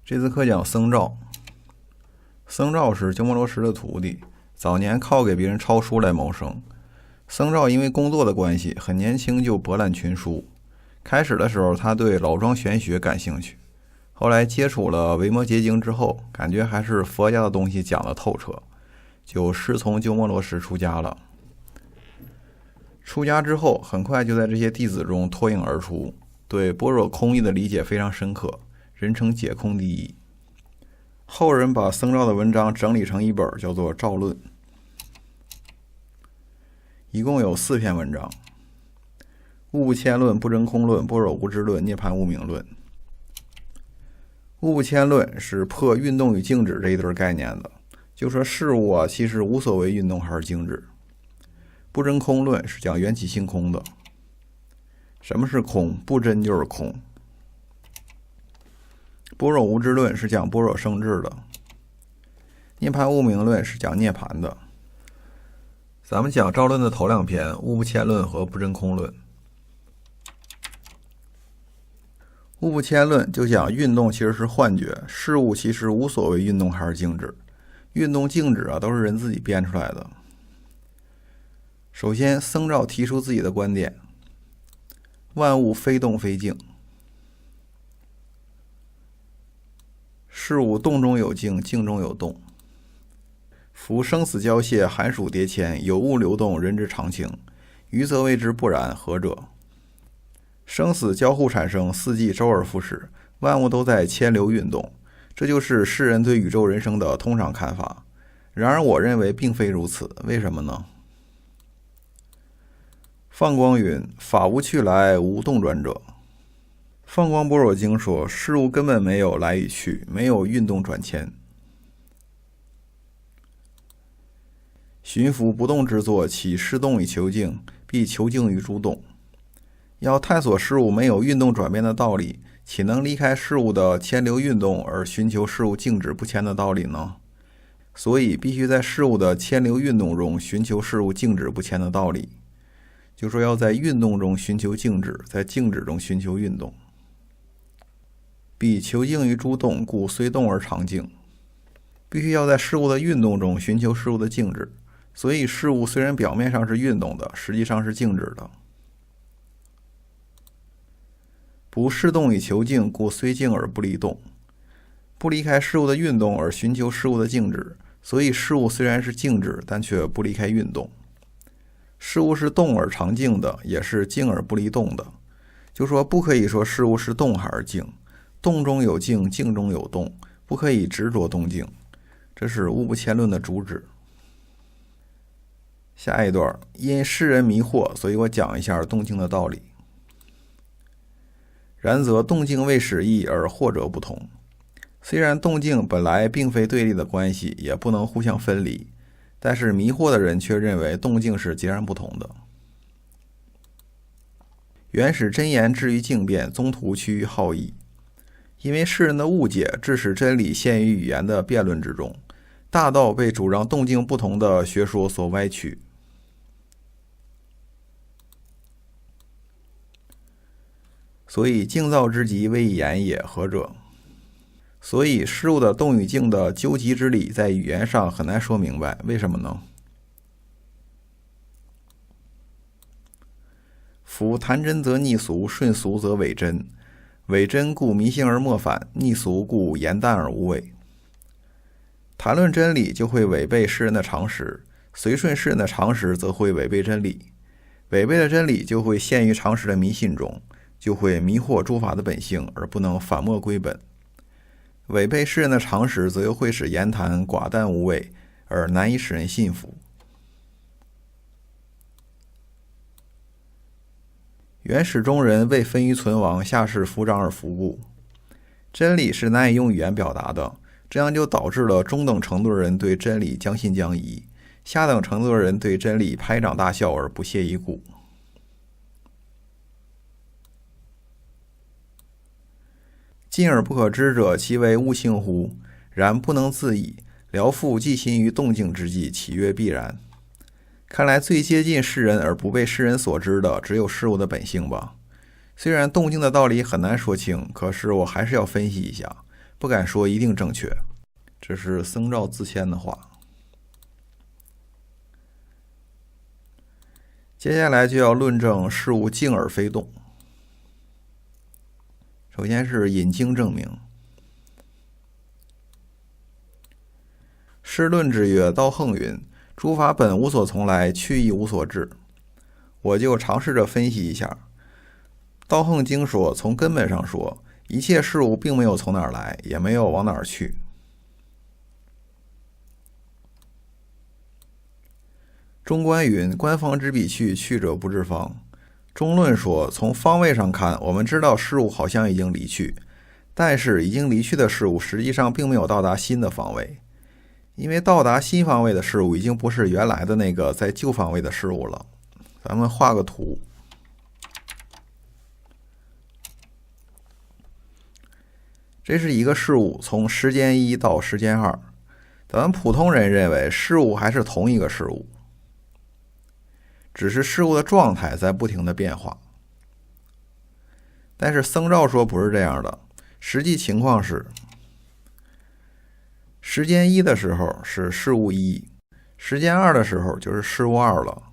这次课讲僧肇。僧肇是鸠摩罗什的徒弟，早年靠给别人抄书来谋生。僧肇因为工作的关系，很年轻就博览群书。开始的时候，他对老庄玄学感兴趣，后来接触了维摩诘经之后，感觉还是佛家的东西讲得透彻，就师从鸠摩罗什出家了。出家之后，很快就在这些弟子中脱颖而出，对般若空义的理解非常深刻，人称解空第一。后人把僧肇的文章整理成一本，叫做《肇论》，一共有4篇文章：物不迁论、不真空论、般若无知论、涅槃无明论。物不迁论是破运动与静止这一对概念的，就说事物其实无所谓运动还是静止。不真空论是讲缘起性空的。什么是空？不真就是空。般若无知论是讲般若生智的。涅槃无明论是讲涅槃的。咱们讲肇论的头2篇，物不迁论和不真空论。物不迁论就讲运动其实是幻觉，事物其实无所谓运动还是静止，运动静止都是人自己编出来的。首先，僧肇提出自己的观点：万物非动非静，事物动中有静，静中有动。夫生死交谢，寒暑迭迁，有物流动，人之常情。余则谓之不然，何者？生死交互产生，四季周而复始，万物都在迁流运动，这就是世人对宇宙人生的通常看法。然而我认为并非如此，为什么呢？放光云：法无去来，无动转者。放光般若经说，事物根本没有来与去，没有运动转迁。寻夫不动之作，岂失动以求静，必求静于诸动。要探索事物没有运动转变的道理，岂能离开事物的迁流运动而寻求事物静止不迁的道理呢？所以必须在事物的迁流运动中寻求事物静止不迁的道理。就说要在运动中寻求静止，在静止中寻求运动。必求静于诸动，故虽动而常静。必须要在事物的运动中寻求事物的静止，所以事物虽然表面上是运动的，实际上是静止的。不视动以求静，故虽静而不离动。不离开事物的运动而寻求事物的静止，所以事物虽然是静止，但却不离开运动。事物是动而常静的，也是静而不离动的。就说不可以说事物是动还是静，动中有静，静中有动，不可以执着动静。这是物不迁论的主旨。下一段，因世人迷惑，所以我讲一下动静的道理。然则动静未始异，而惑者不同。虽然动静本来并非对立的关系，也不能互相分离，但是迷惑的人却认为动静是截然不同的。原始真言至于静变，中途趋于好义。因为世人的误解，致使真理陷于语言的辩论之中，大道被主张动静不同的学说所歪曲。所以静躁之极，谓以言也，何者？所以事物的动与静的究极之理在语言上很难说明白，为什么呢？夫谈真则逆俗，顺俗则伪真。伪真故迷信而莫反，逆俗故言淡而无伪。谈论真理就会违背世人的常识，随顺世人的常识则会违背真理，违背了真理就会陷于常识的迷信中，就会迷惑诸法的本性，而不能反没归本。违背世人的常识，则又会使言谈寡淡无味，而难以使人信服。原始中人为分于存亡，下士服长而服故。真理是难以用语言表达的，这样就导致了中等程度的人对真理将信将疑，下等程度的人对真理拍掌大笑而不屑一顾。近而不可知者，其为物性乎？然不能自已，聊复寄心于动静之际，岂曰必然？看来最接近世人而不被世人所知的，只有事物的本性吧。虽然动静的道理很难说清，可是我还是要分析一下，不敢说一定正确。这是僧肇自谦的话。接下来就要论证事物静而非动。首先是引经证明。诗论之曰：道横云，诸法本无所从来，去亦无所至。我就尝试着分析一下。道横经说，从根本上说，一切事物并没有从哪儿来，也没有往哪儿去。中观云：观方知彼去，去者不知方。中论说，从方位上看，我们知道事物好像已经离去，但是已经离去的事物实际上并没有到达新的方位，因为到达新方位的事物已经不是原来的那个在旧方位的事物了。咱们画个图。这是一个事物从时间1到时间2，咱们普通人认为事物还是同一个事物，只是事物的状态在不停的变化。但是僧肇说不是这样的，实际情况是，时间1的时候是事物1，时间2的时候就是事物2了。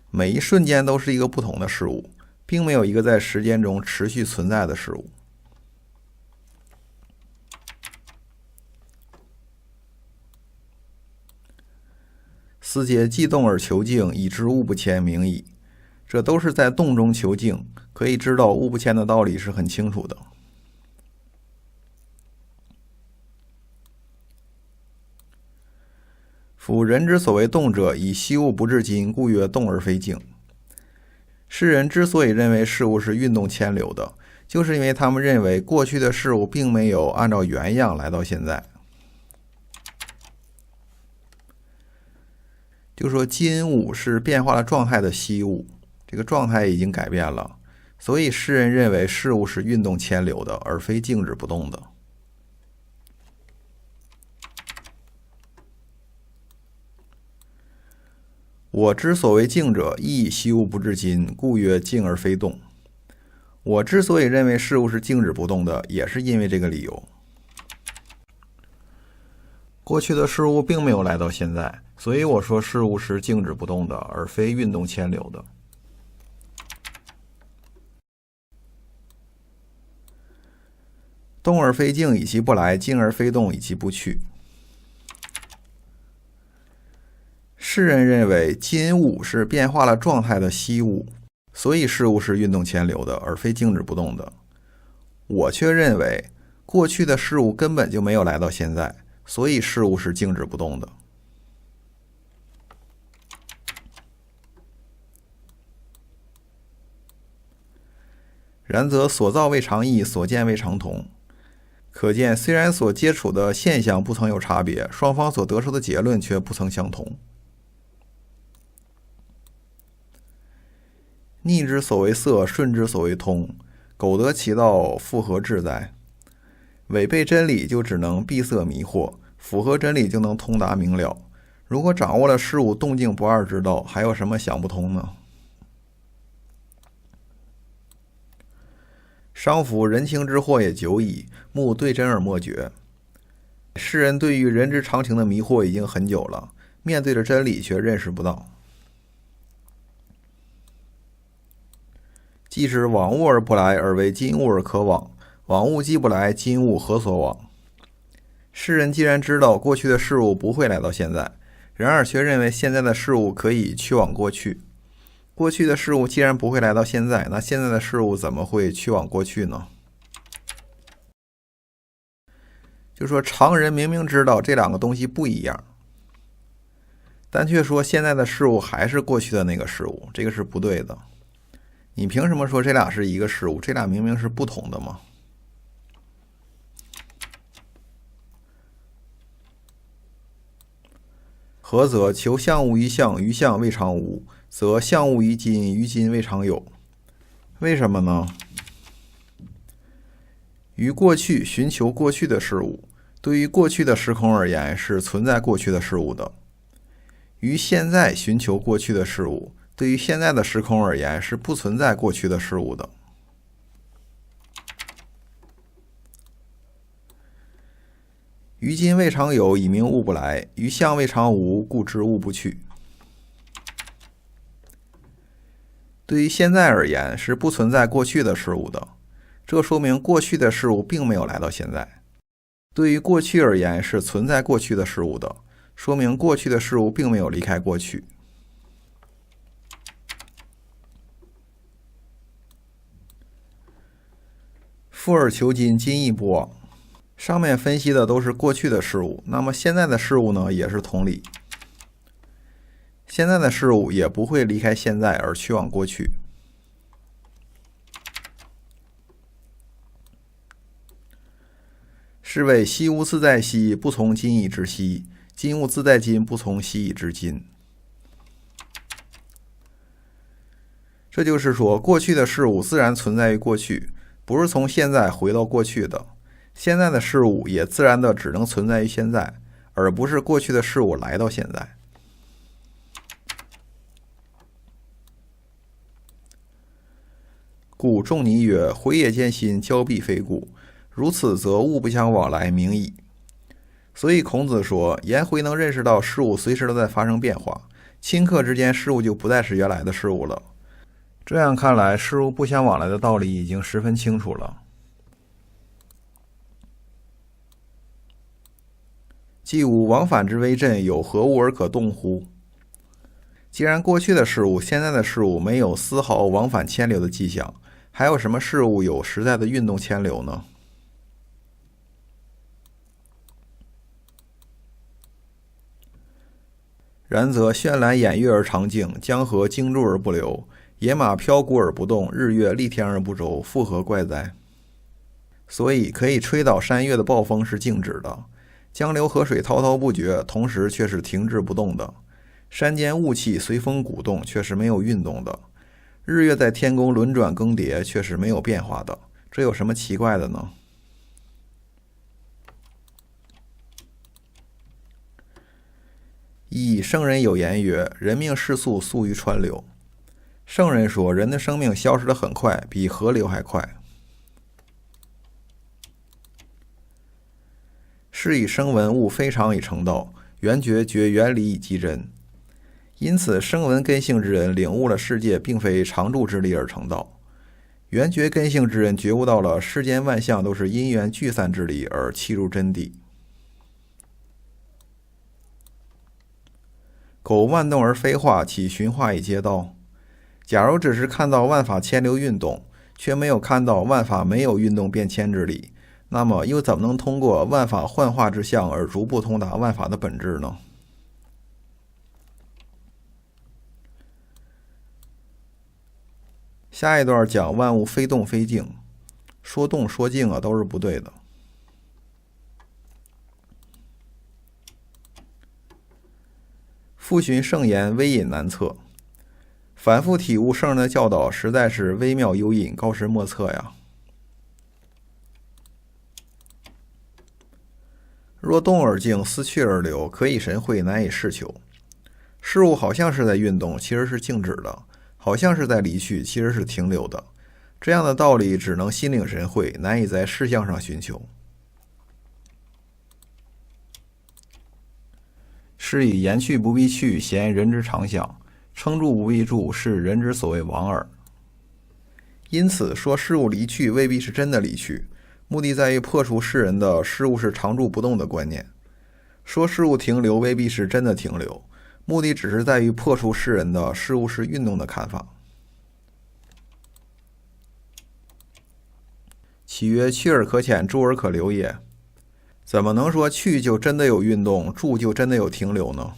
每一瞬间都是一个不同的事物，并没有一个在时间中持续存在的事物。斯皆既动而求静，以知物不迁，明矣。这都是在动中求静，可以知道物不迁的道理是很清楚的。夫人之所谓动者，以昔物不至今，故曰动而非静。世人之所以认为事物是运动迁流的，就是因为他们认为过去的事物并没有按照原样来到现在。就说今物是变化了状态的昔物，这个状态已经改变了，所以世人认为事物是运动迁流的，而非静止不动的。我之所谓静者，亦以昔物不至今，故曰静而非动。我之所以认为事物是静止不动的，也是因为这个理由。过去的事物并没有来到现在，所以我说事物是静止不动的，而非运动迁流的。动而非静，以其不来；静而非动，以其不去。世人认为今物是变化了状态的昔物，所以事物是运动迁流的，而非静止不动的。我却认为过去的事物根本就没有来到现在，所以事物是静止不动的。然则所造未尝异，所见未尝同。可见虽然所接触的现象不曾有差别，双方所得出的结论却不曾相同。逆之所谓色，顺之所谓通，苟得其道，复何至哉？违背真理就只能闭塞迷惑，符合真理就能通达明了。如果掌握了事物动静不二之道，还有什么想不通呢？商夫人情之惑也久矣，目对真而莫觉。世人对于人之常情的迷惑已经很久了，面对着真理却认识不到。即使往物而不来，而为今物而可往；往物既不来，今物何所往？世人既然知道过去的事物不会来到现在，然而却认为现在的事物可以去往过去。过去的事物既然不会来到现在，那现在的事物怎么会去往过去呢？就说常人明明知道这两个东西不一样，但却说现在的事物还是过去的那个事物，这个是不对的。你凭什么说这俩是一个事物？这俩明明是不同的嘛。何则？求相物于相，于相未尝无，则相物于今，于今未尝有。为什么呢？于过去寻求过去的事物，对于过去的时空而言是存在过去的事物的；于现在寻求过去的事物，对于现在的时空而言是不存在过去的事物的。于今未尝有，以明物不来；于相未尝无，故知物不去。对于现在而言，是不存在过去的事物的，这说明过去的事物并没有来到现在。对于过去而言，是存在过去的事物的，说明过去的事物并没有离开过去。复而求今，今亦不往。上面分析的都是过去的事物，那么现在的事物呢，也是同理。现在的事物也不会离开现在而去往过去。是谓昔物自在昔，不从今已之昔；今物自在今，不从昔已之今。这就是说，过去的事物自然存在于过去，不是从现在回到过去的。现在的事物也自然的只能存在于现在，而不是过去的事物来到现在。故仲尼曰：回也见心，交臂非故。如此则物不相往来，明矣。所以孔子说，颜回能认识到事物随时都在发生变化，顷刻之间事物就不再是原来的事物了。这样看来，事物不相往来的道理已经十分清楚了。既无往返之微震，有何物而可动乎？既然过去的事物、现在的事物没有丝毫往返牵流的迹象，还有什么事物有实在的运动牵流呢？然则绚烂掩月而长静，江河静注而不流，野马飘鼓而不动，日月丽天而不周，复何怪哉？所以可以吹倒山岳的暴风是静止的，江流河水滔滔不绝，同时却是停滞不动的；山间雾气随风鼓动，却是没有运动的；日月在天宫轮转更迭，却是没有变化的。这有什么奇怪的呢？一圣人有言曰：人命逝速，速于川流。圣人说，人的生命消失得很快，比河流还快。是以声闻悟非常以成道，缘觉觉原理以极真。因此声闻根性之人领悟了世界并非常住之力而成道，缘觉根性之人觉悟到了世间万象都是因缘聚散之理而契入真谛。苟万动而非化，岂寻化以皆道？假如只是看到万法牵流运动，却没有看到万法没有运动变迁之理，那么又怎么能通过万法幻化之相而逐步通达万法的本质呢？下一段讲万物非动非静，说动说静都是不对的。复循圣言，微隐难测。反复体悟圣人的教导，实在是微妙幽隐，高深莫测呀。若动而静，思去而流，可以神会，难以事求。事物好像是在运动，其实是静止的；好像是在离去，其实是停留的。这样的道理只能心领神会，难以在事项上寻求。是以言去不必去，嫌人之常想；称住不必住，是人之所谓往耳。因此说事物离去未必是真的离去，目的在于破除世人的事物是常住不动的观念。说事物停留未必是真的停留，目的只是在于破除世人的事物是运动的看法。岂曰去而可遣，住而可留也？怎么能说去就真的有运动，住就真的有停留呢？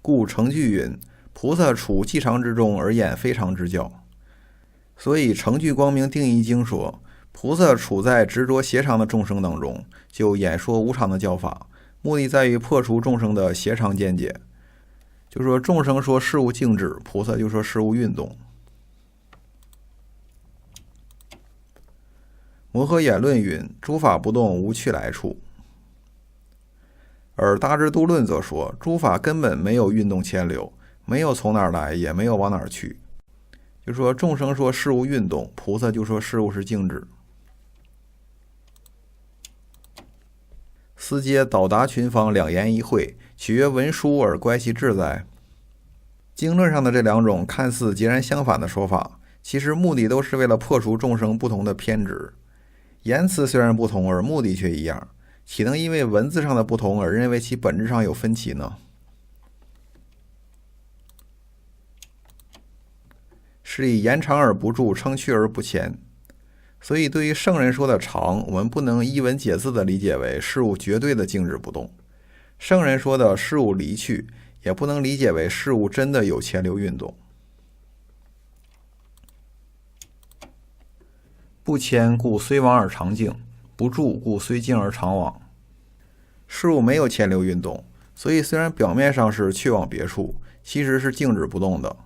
故程句云：菩萨处寂常之中而演非常之教。所以程句光明定义经说，菩萨处在执着邪常的众生当中，就演说无常的教法，目的在于破除众生的邪常见解。就说众生说事物静止，菩萨就说事物运动。摩诃衍论云：诸法不动，无去来处。而大智度论则说，诸法根本没有运动牵流，没有从哪儿来，也没有往哪儿去。就说众生说事物运动，菩萨就说事物是静止。思嗟导达群芳，两言一会，取曰文书而乖其志哉。经论上的这两种看似截然相反的说法，其实目的都是为了破除众生不同的偏执。言辞虽然不同，而目的却一样，岂能因为文字上的不同而认为其本质上有分歧呢？是以言长而不著，称去而不前。所以对于圣人说的常，我们不能一文解字的理解为事物绝对的静止不动；圣人说的事物离去，也不能理解为事物真的有潜流运动。不迁故虽往而常静，不住故虽静而常往。事物没有潜流运动，所以虽然表面上是去往别处，其实是静止不动的。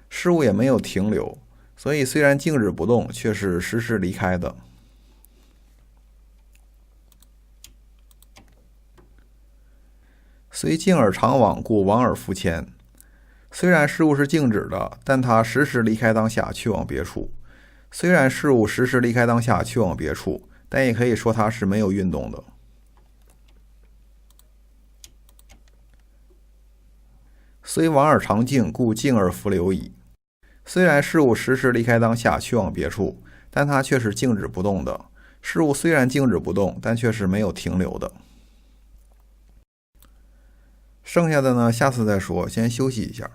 事物也没有停留，所以虽然静止不动，却是时时离开的。虽静而常往，故往而复迁。虽然事物是静止的，但它时时离开当下，去往别处。虽然事物时时离开当下，去往别处，但也可以说它是没有运动的。虽往而常静，故静而复流矣。虽然事物时时离开当下，去往别处，但它却是静止不动的。事物虽然静止不动，但却是没有停留的。剩下的呢，下次再说，先休息一下。